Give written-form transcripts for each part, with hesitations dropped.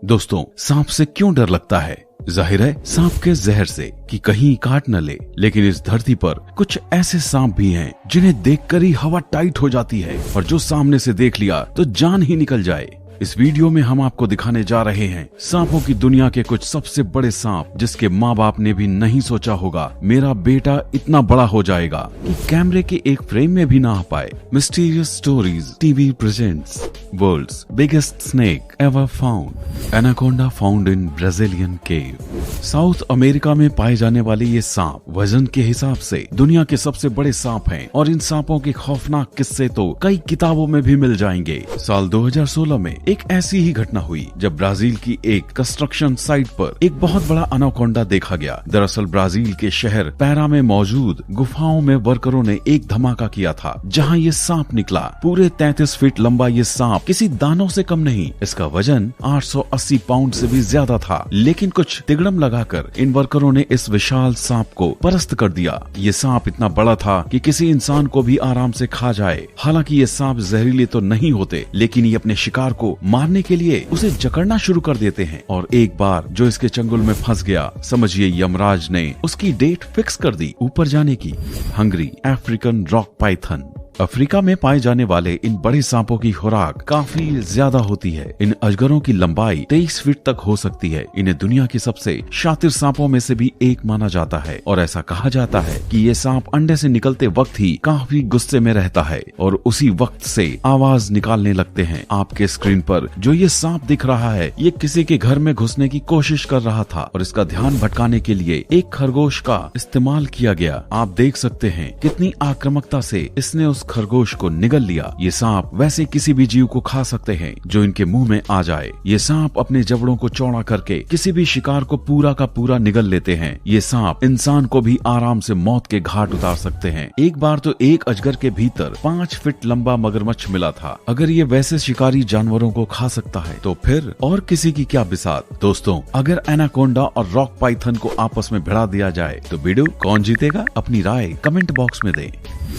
दोस्तों, सांप से क्यों डर लगता है? जाहिर है सांप के जहर से कि कहीं काट न ले। लेकिन इस धरती पर कुछ ऐसे सांप भी हैं जिन्हें देखकर ही हवा टाइट हो जाती है और जो सामने से देख लिया तो जान ही निकल जाए। इस वीडियो में हम आपको दिखाने जा रहे हैं सांपों की दुनिया के कुछ सबसे बड़े सांप जिसके माँ बाप ने भी नहीं सोचा होगा मेरा बेटा इतना बड़ा हो जाएगा कि कैमरे के एक फ्रेम में भी ना आ पाए। Mysterious stories TV presents world's biggest snake ever found, anaconda found in Brazilian cave. South America में पाए जाने वाले ये सांप वजन के हिसाब से दुनिया के सबसे बड़े सांप हैं और इन सांपों के खौफनाक किस्से तो कई किताबों में भी मिल जाएंगे। साल 2016 में एक ऐसी ही घटना हुई जब ब्राजील की एक कंस्ट्रक्शन साइट पर एक बहुत बड़ा एनाकोंडा देखा गया। दरअसल ब्राजील के शहर पैरा में मौजूद गुफाओं में वर्करों ने एक धमाका किया था जहां ये सांप निकला। पूरे 33 फीट लंबा ये सांप किसी दानव से कम नहीं। इसका वजन 880 पाउंड से भी ज्यादा था। लेकिन कुछ तिगड़म लगाकर इन वर्करों ने इस विशाल सांप को परास्त कर दिया। ये सांप इतना बड़ा था कि किसी इंसान को भी आराम से खा जाए। हालांकि ये सांप जहरीले तो नहीं होते, लेकिन ये अपने शिकार को मारने के लिए उसे जकड़ना शुरू कर देते हैं और एक बार जो इसके चंगुल में फंस गया, समझिए यमराज ने उसकी डेट फिक्स कर दी ऊपर जाने की। Hungary African rock Python. Africa में पाए जाने वाले इन बड़े सांपों की खुराक काफी ज्यादा होती है। इन अजगरों की लंबाई 23 फीट तक हो सकती है। इन्हें दुनिया के सबसे शातिर सांपों में से भी एक माना जाता है और ऐसा कहा जाता है कि ये सांप अंडे से निकलते वक्त ही काफी गुस्से में रहता है और उसी वक्त से आवाज निकालने लगते हैं। आपके स्क्रीन पर जो ये सांप दिख रहा है, ये किसी के घर में घुसने की कोशिश कर रहा था और इसका ध्यान भटकाने के लिए एक खरगोश का इस्तेमाल किया गया। आप देख सकते हैं कितनी आक्रामकता से इसने उस खरगोश को निगल लिया। ये सांप वैसे किसी भी जीव को खा सकते हैं जो इनके मुंह में आ जाए। ये सांप अपने जबड़ों को चौड़ा करके किसी भी शिकार को पूरा का पूरा निगल लेते हैं। ये सांप इंसान को भी आराम से मौत के घाट उतार सकते हैं। एक बार तो एक अजगर के भीतर 5 फीट लंबा मगरमच्छ मिला था। अगर ये वैसे शिकारी जानवरों को खा सकता है तो फिर और किसी की क्या बिसात। दोस्तों, अगर एनाकोंडा और रॉक पाइथन को आपस में भिड़ा दिया जाए तो वीडियो कौन जीतेगा? अपनी राय कमेंट बॉक्स में दें।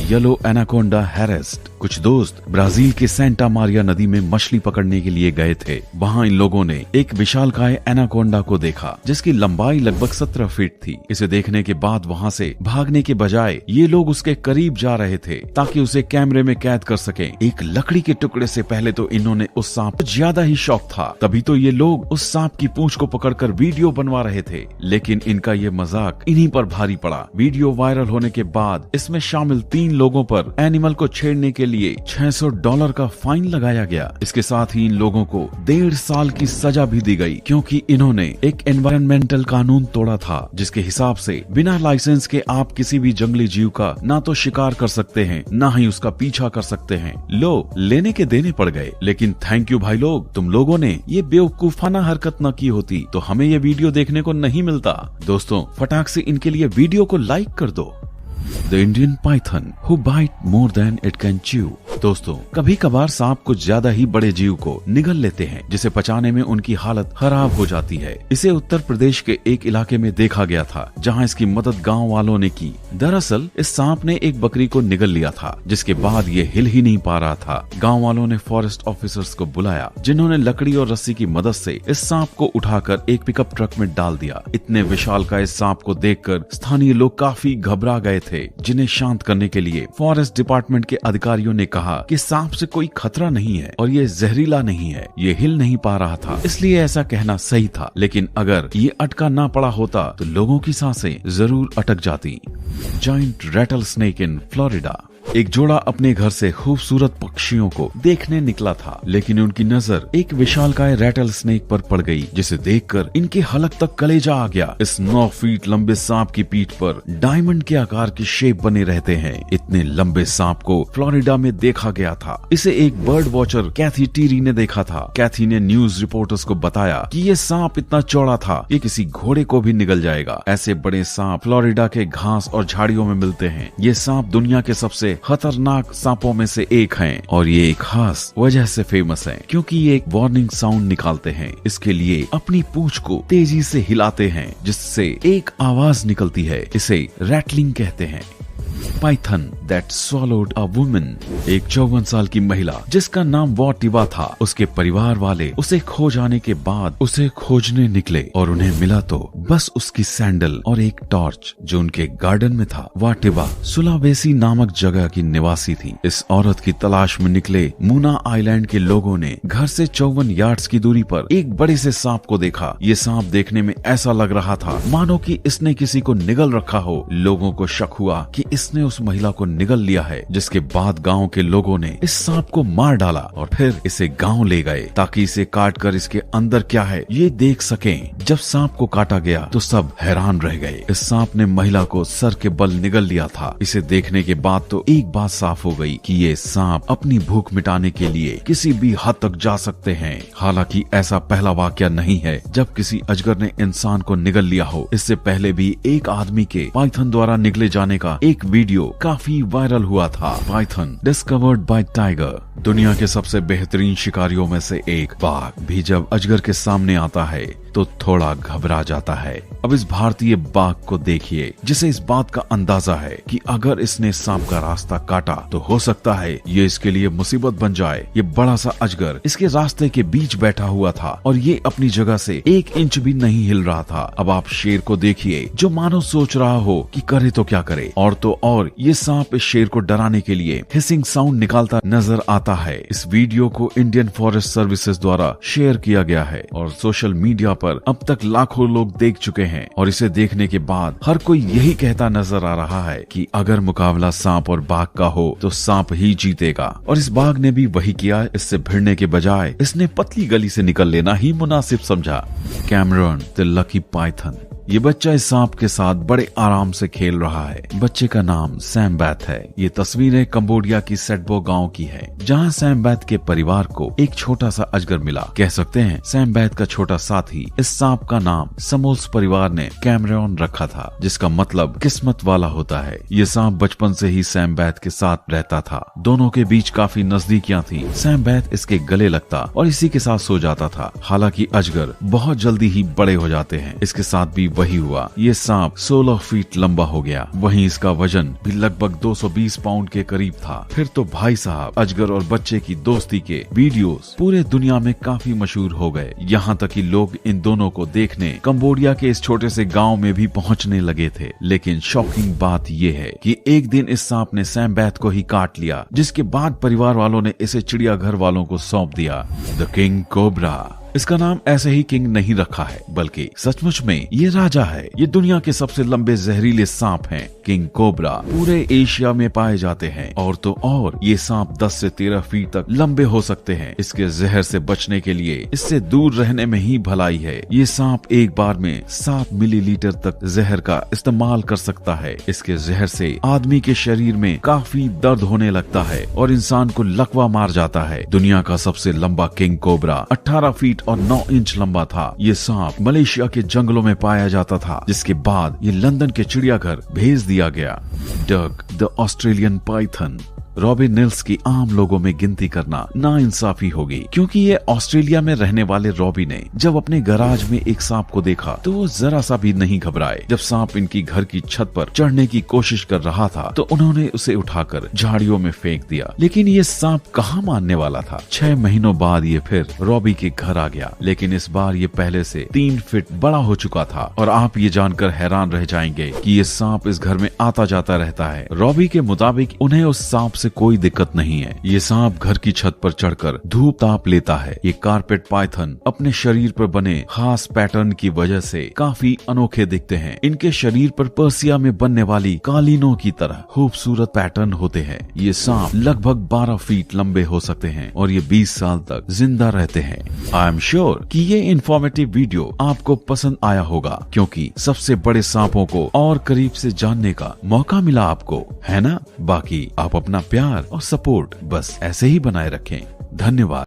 Yellow anaconda harassed. कुछ दोस्त ब्राजील के सेंटा मारिया नदी में मछली पकड़ने के लिए गए थे। वहाँ इन लोगों ने एक विशालकाय एनाकोंडा को देखा जिसकी लंबाई लगभग 17 फीट थी। इसे देखने के बाद वहाँ से भागने के बजाय ये लोग उसके करीब जा रहे थे ताकि उसे कैमरे में कैद कर सकें। एक लकड़ी के टुकड़े से पहले तो इन्होंने उस सांप को ज्यादा ही शौक था, तभी तो ये लोग उस सांप की पूंछ को पकड़कर वीडियो बनवा रहे थे। लेकिन इनका ये मजाक इन्हीं पर भारी पड़ा। वीडियो वायरल होने के बाद इसमें शामिल 3 लोगों पर एनिमल को छेड़ने के लिए $600 का फाइन लगाया गया। इसके साथ ही इन लोगों को 1.5 साल की सजा भी दी गई क्योंकि इन्होंने एक एनवायरमेंटल कानून तोड़ा था जिसके हिसाब से बिना लाइसेंस के आप किसी भी जंगली जीव का ना तो शिकार कर सकते हैं ना ही उसका पीछा कर सकते हैं। लो, लेने के देने पड़ गए। लेकिन थैंक यू भाई लोग, तुम लोगों ने ये बेवकूफाना हरकत न की होती तो हमें ये वीडियो देखने को नहीं मिलता। दोस्तों, फटाक से इनके लिए वीडियो को लाइक कर दो। The Indian python who bite more than it can chew. दोस्तों, कभी कभार सांप कुछ ज्यादा ही बड़े जीव को निगल लेते हैं जिसे पचाने में उनकी हालत खराब हो जाती है। इसे उत्तर प्रदेश के एक इलाके में देखा गया था जहां इसकी मदद गांव वालों ने की। दरअसल इस सांप ने एक बकरी को निगल लिया था जिसके बाद ये हिल ही नहीं पा रहा था। गाँव वालों ने फॉरेस्ट ऑफिसर्स को बुलाया जिन्होंने लकड़ी और रस्सी की मदद से इस सांप को उठाकर एक पिकअप ट्रक में डाल दिया। इतने विशाल का इस सांप को देखकर स्थानीय लोग काफी घबरा गए थे, जिन्हें शांत करने के लिए फॉरेस्ट डिपार्टमेंट के अधिकारियों ने कहा कि सांप से कोई खतरा नहीं है और ये जहरीला नहीं है। ये हिल नहीं पा रहा था, इसलिए ऐसा कहना सही था। लेकिन अगर ये अटका ना पड़ा होता तो लोगों की सांसें जरूर अटक जाती। Giant rattle snake in Florida. एक जोड़ा अपने घर से खूबसूरत पक्षियों को देखने निकला था, लेकिन उनकी नजर एक विशालकाय रैटल स्नेक पर पड़ गई जिसे देखकर इनके हलक तक कलेजा आ गया। इस 9 फीट लंबे सांप की पीठ पर डायमंड के आकार की शेप बने रहते हैं। इतने लंबे सांप को फ्लोरिडा में देखा गया था। इसे एक बर्ड वॉचर कैथी टीरी ने देखा था। कैथी ने न्यूज रिपोर्टर्स को बताया कि ये सांप इतना चौड़ा था ये किसी घोड़े को भी निगल जाएगा। ऐसे बड़े सांप फ्लोरिडा के घास और झाड़ियों में मिलते हैं। ये सांप दुनिया के सबसे खतरनाक सांपों में से एक हैं और ये एक खास वजह से फेमस हैं क्योंकि ये एक वार्निंग साउंड निकालते हैं। इसके लिए अपनी पूंछ को तेजी से हिलाते हैं जिससे एक आवाज निकलती है। इसे रैटलिंग कहते हैं। Python that swallowed a woman. एक 54 साल की महिला जिसका नाम वाटिवा था, उसके परिवार वाले उसे खो जाने के बाद उसे खोजने निकले और उन्हें मिला तो बस उसकी सैंडल और एक टॉर्च जो उनके गार्डन में था। वाटिवा सुलावेसी नामक जगह की निवासी थी। इस औरत की तलाश में निकले मुना आइलैंड के लोगों ने घर से 54 यार्ड्स की दूरी पर एक बड़े से सांप को देखा। ये सांप देखने में ऐसा लग रहा था मानो कि इसने किसी को निगल रखा हो। लोगों को शक हुआ कि इसने उस महिला को निगल लिया है, जिसके बाद गांव के लोगों ने इस सांप को मार डाला और फिर इसे गांव ले गए ताकि इसे काट कर इसके अंदर क्या है ये देख सकें। जब सांप को काटा गया तो सब हैरान रह गए। इस सांप ने महिला को सर के बल निगल लिया था। इसे देखने के बाद तो एक बात साफ हो गई कि ये सांप अपनी भूख मिटाने के लिए किसी भी हद तक जा सकते हैं। हालांकि ऐसा पहला वाकया नहीं है जब किसी अजगर ने इंसान को निगल लिया हो। इससे पहले भी एक आदमी के पाइथन द्वारा निगले जाने का एक वीडियो काफी वायरल हुआ था। Python discovered by Tiger. दुनिया के सबसे बेहतरीन शिकारियों में से एक बाघ भी जब अजगर के सामने आता है तो थोड़ा घबरा जाता है। अब इस भारतीय बाघ को देखिए जिसे इस बात का अंदाजा है कि अगर इसने सांप का रास्ता काटा तो हो सकता है ये इसके लिए मुसीबत बन जाए। ये बड़ा सा अजगर इसके रास्ते के बीच बैठा हुआ था और ये अपनी जगह से 1 इंच भी नहीं हिल रहा था। अब आप शेर को देखिए जो मानो सोच रहा हो कि करे तो क्या करे, और तो और ये सांप इस शेर को डराने के लिए हिसिंग साउंड निकालता नजर आता है। इस वीडियो को इंडियन फॉरेस्ट सर्विसेज द्वारा शेयर किया गया है और सोशल मीडिया पर अब तक लाखों लोग देख चुके हैं और इसे देखने के बाद हर कोई यही कहता नजर आ रहा है कि अगर मुकाबला सांप और बाघ का हो तो सांप ही जीतेगा। और इस बाघ ने भी वही किया। इससे भिड़ने के बजाय इसने पतली गली से निकल लेना ही मुनासिब समझा। Cameron the lucky Python. ये बच्चा इस सांप के साथ बड़े आराम से खेल रहा है। बच्चे का नाम सैम बैथ है। ये तस्वीरें कंबोडिया की सेटबो गांव की है जहां सैम बैथ के परिवार को एक छोटा सा अजगर मिला। कह सकते हैं सैम बैथ का छोटा साथी। इस सांप का नाम समोल्स परिवार ने कैमरॉन रखा था, जिसका मतलब किस्मत वाला होता है। ये सांप बचपन से ही सैम बैथ के साथ रहता था। दोनों के बीच काफी नजदीकियां थी। सैम बैथ इसके गले लगता और इसी के साथ सो जाता था। हालांकि अजगर बहुत जल्दी ही बड़े हो जाते हैं। इसके साथ भी वही हुआ। ये सांप 16 फीट लंबा हो गया। वहीं इसका वजन भी लगभग 220 पाउंड के करीब था। फिर तो भाई साहब अजगर और बच्चे की दोस्ती के वीडियोस पूरे दुनिया में काफी मशहूर हो गए। यहाँ तक कि लोग इन दोनों को देखने कंबोडिया के इस छोटे से गांव में भी पहुँचने लगे थे। लेकिन शॉकिंग बात ये है कि एक दिन इस सांप ने सैम बैथ को ही काट लिया, जिसके बाद परिवार वालों ने इसे चिड़ियाघर वालों को सौंप दिया। The king cobra. इसका नाम ऐसे ही किंग नहीं रखा है, बल्कि सचमुच में ये राजा है। ये दुनिया के सबसे लंबे जहरीले सांप हैं। किंग कोबरा पूरे एशिया में पाए जाते हैं और तो और ये सांप 10 से 13 फीट तक लंबे हो सकते हैं। इसके जहर से बचने के लिए इससे दूर रहने में ही भलाई है। ये सांप एक बार में 7 मिलीलीटर तक जहर का इस्तेमाल कर सकता है। इसके जहर से आदमी के शरीर में काफी दर्द होने लगता है और इंसान को लकवा मार जाता है। दुनिया का सबसे लंबा किंग कोबरा 18 फीट और 9 इंच लंबा था। ये सांप मलेशिया के जंगलों में पाया जाता था, जिसके बाद ये लंदन के चिड़ियाघर भेज दिया गया। Duck the Australian Python. Robin Nils की आम लोगों में गिनती करना नाइंसाफी होगी, क्योंकि ये ऑस्ट्रेलिया में रहने वाले रॉबी ने जब अपने गराज में एक सांप को देखा तो वो जरा सा भी नहीं घबराए। जब सांप इनकी घर की छत पर चढ़ने की कोशिश कर रहा था तो उन्होंने उसे उठाकर झाड़ियों में फेंक दिया। लेकिन ये सांप कहाँ मानने वाला था। 6 महीनों बाद ये फिर रॉबी के घर आ गया, लेकिन इस बार ये पहले से 3 फीट बड़ा हो चुका था। और आप ये जानकर हैरान रह जाएंगे कि ये सांप इस घर में आता जाता रहता है। रॉबी के मुताबिक उन्हें उस सांप से कोई दिक्कत नहीं है। ये सांप घर की छत पर चढ़कर धूप ताप लेता है। ये कारपेट पाइथन अपने शरीर पर बने खास पैटर्न की वजह से काफी अनोखे दिखते हैं। इनके शरीर पर पर्सिया में बनने वाली कालीनों की तरह खूबसूरत पैटर्न होते हैं। ये सांप लगभग 12 फीट लंबे हो सकते हैं और ये 20 साल तक जिंदा रहते हैं। आई एम श्योर कि ये इंफॉर्मेटिव वीडियो आपको पसंद आया होगा, क्योंकि सबसे बड़े सांपों को और करीब से जानने का मौका मिला आपको, है ना? बाकी आप अपना प्यार और सपोर्ट बस ऐसे ही बनाए रखें। धन्यवाद।